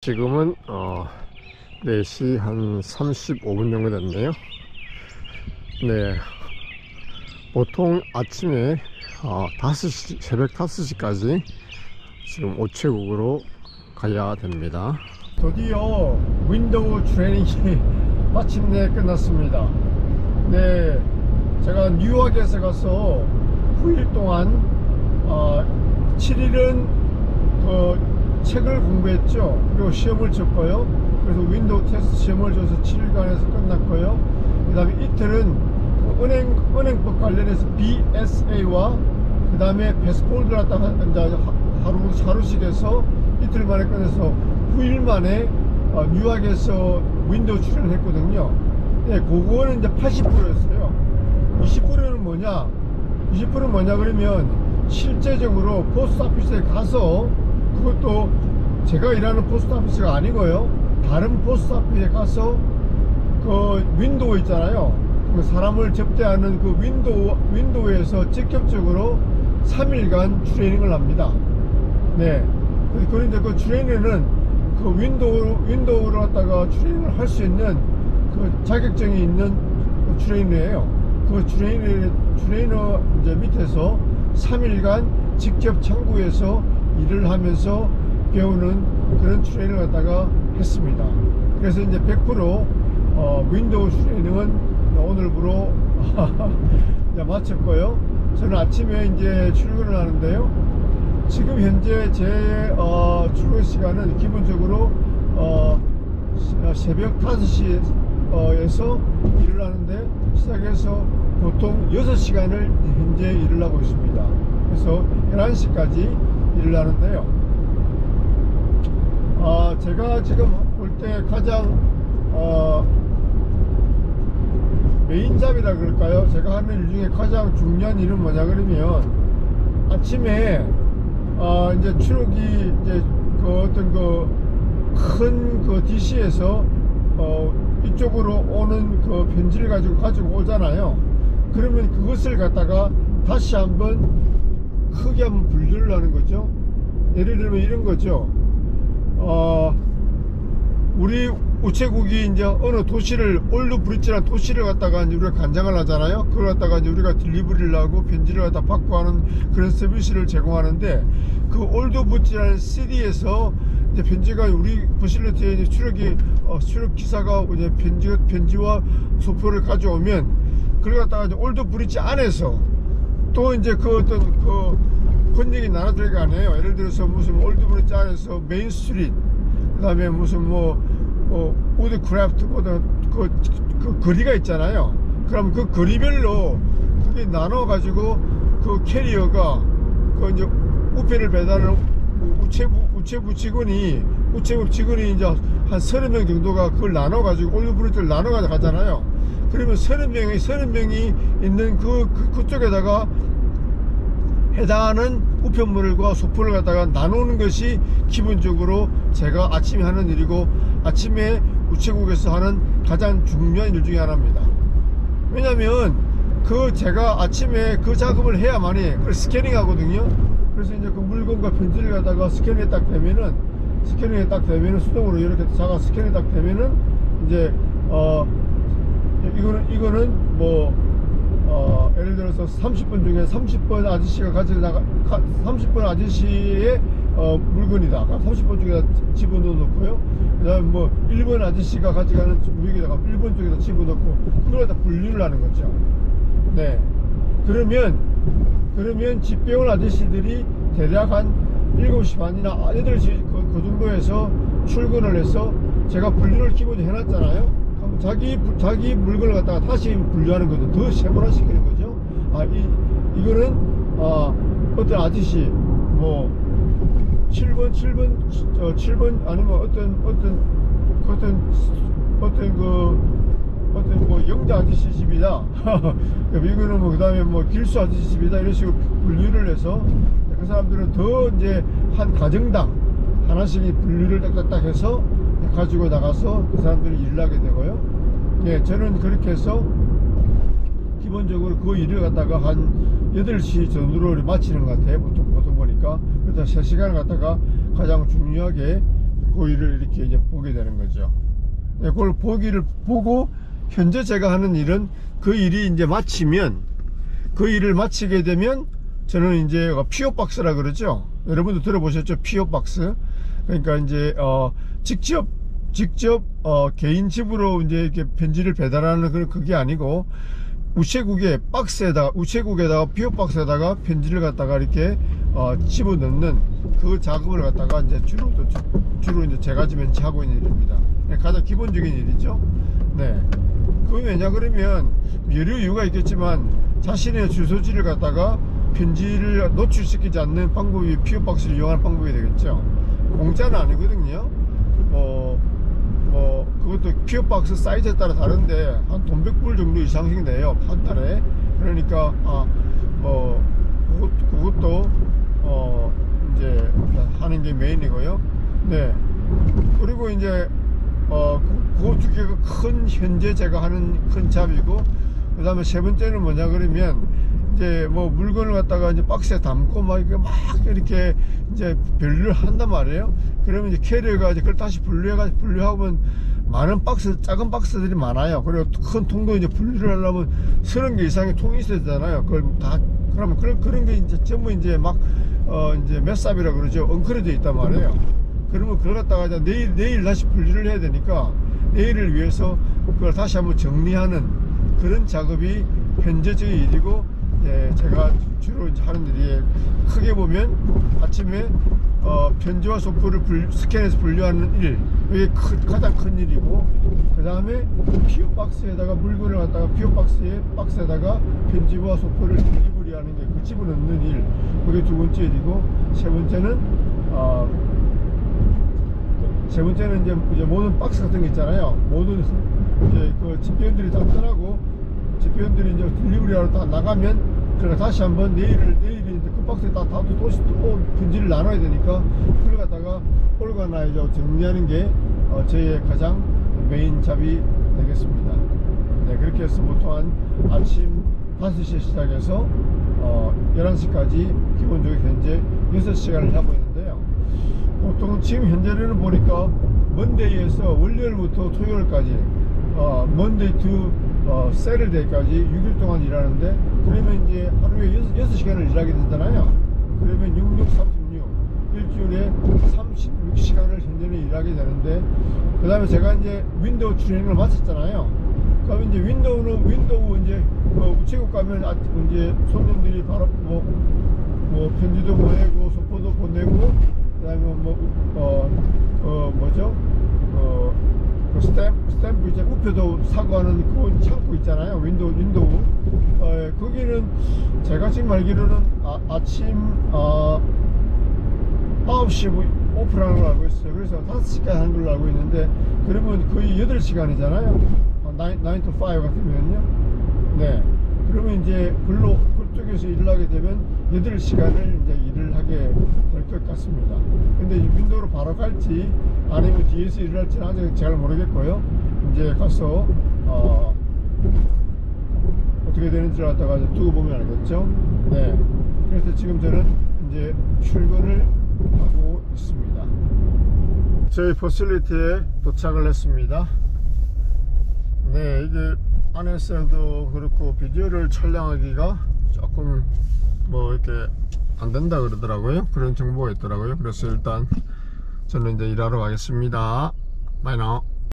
지금은 4시 한 35분 정도 됐네요. 네, 보통 아침에 5시, 새벽 5시까지 지금 우체국으로 가야 됩니다. 드디어 윈도우 트레이닝이 마침내 끝났습니다. 네, 제가 뉴욕에서 가서 9일 동안 7일은 그 책을 공부했죠. 그리고 시험을 쳤고요. 그래서 윈도우 테스트 시험을 쳐서 7일간에서 끝났고요. 그 다음에 이틀은 그 은행법 관련해서 BSA와 그 다음에 패스폴드 갖다가 하루씩 해서 이틀 만에 끝내서 9일 만에 뉴욕에서 윈도우 출연을 했거든요. 네, 그거는 이제 80%였어요. 20%는 뭐냐? 20%는 뭐냐 그러면 실제적으로 포스트 오피스에 가서, 그것도 제가 일하는 포스트 오피스가 아니고요, 다른 포스트 오피스에 가서 그 윈도우 있잖아요, 그 사람을 접대하는 그 윈도우에서 직접적으로 3일간 트레이닝을 합니다. 네, 그런데 그 트레이닝은 그 윈도우를 갖다가 트레이닝을 할 수 있는 그 자격증이 있는 그 트레이너예요. 그 트레이너 이제 밑에서 3일간 직접 창구에서 일을 하면서 배우는 그런 트레이닝을 갖다가 했습니다. 그래서 이제 100% 윈도우 트레이닝은 오늘부로 이제 마쳤고요. 저는 아침에 이제 출근을 하는데요. 지금 현재 제 출근 시간은 기본적으로 새벽 5시에서 일을 하는데, 시작해서 보통 6시간을 현재 일을 하고 있습니다. 그래서 11시까지 일을 하는데요. 제가 지금 볼 때 가장 메인 잡이라 그럴까요? 제가 하는 일 중에 가장 중요한 일은 뭐냐 그러면, 아침에 이제 출국이 이제 그 어떤 그 큰 그 DC에서 이쪽으로 오는 그 편지를 가지고 오잖아요. 그러면 그것을 갖다가 다시 한번 크게 한번 분류를 하는 거죠. 예를 들면 이런 거죠. 우리 우체국이 이제 어느 도시를, 올드 브릿지라는 도시를 갖다가 이제 우리가 간장을 하잖아요. 그걸 갖다가 이제 우리가 딜리버리를 하고 편지를 갖다 받고 하는 그런 서비스를 제공하는데, 그 올드 브릿지라는 시티에서 이제 편지가 우리 퍼실리티에 이제 출력 기사가 이제 편지와 소표를 가져오면, 그걸 갖다가 이제 올드 브릿지 안에서 또 이제 그 어떤 그 권역이 나눠질 거 아니에요. 예를 들어서 무슨 올드 브릿지 안에서 메인 스트리트, 그 다음에 무슨 우드 크래프트, 그 거리가 있잖아요. 그럼 그 거리별로 그게 나눠가지고 그 캐리어가 그 이제 우편을 배달하는 우체부 직원이 이제 한 30명 정도가 그걸 나눠가지고 올드브릿지를 나눠가지고 가잖아요. 그러면 30명이 있는 그쪽에다가 해당하는 우편물과 소포를 갖다가 나누는 것이 기본적으로 제가 아침에 하는 일이고, 아침에 우체국에서 하는 가장 중요한 일 중에 하나입니다. 왜냐면 제가 아침에 그 작업을 해야만이 그걸 스캐닝 하거든요. 그래서 이제 그 물건과 편지를 갖다가 스캐닝에 딱 되면은 수동으로 이렇게 자가 스캐닝이 딱 되면은 이제 이거는 예를 들어서 30번 중에 30번 아저씨가 가져나가 30번 아저씨의 물건이다. 30번 중에다 집어넣어 놓고요. 그 다음에 1번 아저씨가 가져가는 물건에다가 1번 쪽에다 집어넣고, 그걸 다 분류를 하는 거죠. 네. 그러면 집배원 아저씨들이 대략 한 7시 반이나 8시 그 정도에서 출근을 해서, 제가 분류를 기본적으로 해놨잖아요. 자기 물건을 갖다가 다시 분류하는 거죠. 더 세분화시키는 거죠. 이거는 어떤 아저씨 7번 아니면 어떤 영자 아저씨 집이다. 이거는 그 다음에 길수 아저씨 집이다. 이런 식으로 분류를 해서 그 사람들은 더 이제 한 가정당 하나씩 분류를 딱딱딱 해서 가지고 나가서 그 사람들이 일을 하게 되고요. 네, 저는 그렇게 해서 기본적으로 그 일을 갖다가 한 8시 전후로 마치는 것 같아요. 보통 보니까. 그래서 3시간을 갖다가 가장 중요하게 그 일을 이렇게 이제 보게 되는 거죠. 네, 그걸 보고 현재 제가 하는 일은 그 일이 이제 마치면, 그 일을 마치게 되면 저는 이제 PO박스라 그러죠. 여러분도 들어보셨죠? PO박스. 그러니까 이제 직접 개인 집으로 이제 이렇게 편지를 배달하는 그게 아니고 우체국에다가 PO박스에다가 편지를 갖다가 이렇게 집어넣는 그 작업을 갖다가 이제 주로 이제 제가 지금 하고 있는 일입니다. 가장 기본적인 일이죠. 네. 그 왜냐 그러면 여러 이유가 있겠지만 자신의 주소지를 갖다가 편지를 노출시키지 않는 방법이 PO박스를 이용하는 방법이 되겠죠. 공짜는 아니거든요. 그것도 PO박스 사이즈에 따라 다른데 한 돈 100불 정도 이상씩 내요, 한 달에. 그러니까 그것도 이제 하는 게 메인이고요. 네. 그리고 이제 그 두 개가 현재 제가 하는 큰 잡이고, 그 다음에 세 번째는 뭐냐 그러면 이제 물건을 갖다가 이제 박스에 담고 막 이렇게 이제 분류를 한단 말이에요. 그러면 이제 캐리어가 이제 그걸 다시 분류하면 많은 작은 박스들이 많아요. 그리고 큰 통도 이제 분류를 하려면 30개 이상의 통이 있어야 되잖아요. 그러면 그런 게 이제 전부 이제 이제 메삽이라 그러죠. 엉클어져 있단 말이에요. 그러면 그걸 갖다가 이제 내일 다시 분류를 해야 되니까 내일을 위해서 그걸 다시 한번 정리하는 그런 작업이 현재적인 일이고, 제가 주로 하는 일이 크게 보면 아침에 편지와 소포를 스캔해서 분류하는 일, 이게 가장 큰 일이고, 그 다음에 PO박스에다가 물건을 갖다가 박스에다가 편지와 소포를 딜리버리하는 게 그 집어넣는 일, 그게 두 번째 일이고, 세 번째는 이제 모든 박스 같은 거 있잖아요. 모든 이제 그 집배원들이 다 떠나고 집배원들이 이제 딜리버리하러 다 나가면 그러니까 다시 한번 내일이 이제 그 박스에 다 또 편지를 나눠야 되니까 그걸 갖다가 올가나이저 정리하는 게 저의 가장 메인 잡이 되겠습니다. 네, 그렇게 해서 보통 한 아침 5시에 시작해서 11시까지 기본적으로 현재 6시간을 하고 있는데요. 보통 지금 현재는 보니까 먼데이에서 월요일부터 토요일까지 먼데이 투 세러데이까지 6일 동안 일하는데, 그러면 이제 하루에 6시간을 일하게 되잖아요. 그러면 6636 일주일에 36시간을 현재는 일하게 되는데, 그 다음에 제가 이제 윈도우 트레이닝을 마쳤잖아요. 그럼 이제 윈도우 이제 우체국 가면 이제 손님들이 바로 편지도 보내고 소포도 보내고, 그 다음에 스탬프 이제 우표도 사고 하는 그 창고 있잖아요. 윈도우. 거기는 제가 지금 알기로는 아침 9시 오픈하는 걸로 알고 있어요. 그래서 5시까지 하는 걸로 알고 있는데, 그러면 거의 8시간이잖아요. 9 to 5 같으면요. 네. 그러면 이제 그쪽에서 일을 하게 되면 8시간을 이제 일을 하게 될 것 같습니다. 근데 윈도우로 바로 갈지 아니면 뒤에서 일을 할지는 아직 잘 모르겠고요. 이제 가서 어떻게 되는지를 갖다가 두고 보면 알겠죠. 네. 그래서 지금 저는 이제 출근을 하고 있습니다. 저희 퍼실리티에 도착을 했습니다. 네, 이게 안에서도 그렇고 비디오를 촬영하기가 조금 이렇게 안 된다 그러더라고요. 그런 정보가 있더라고요. 그래서 일단 저는 이제 일하러 가겠습니다. 바이 나우.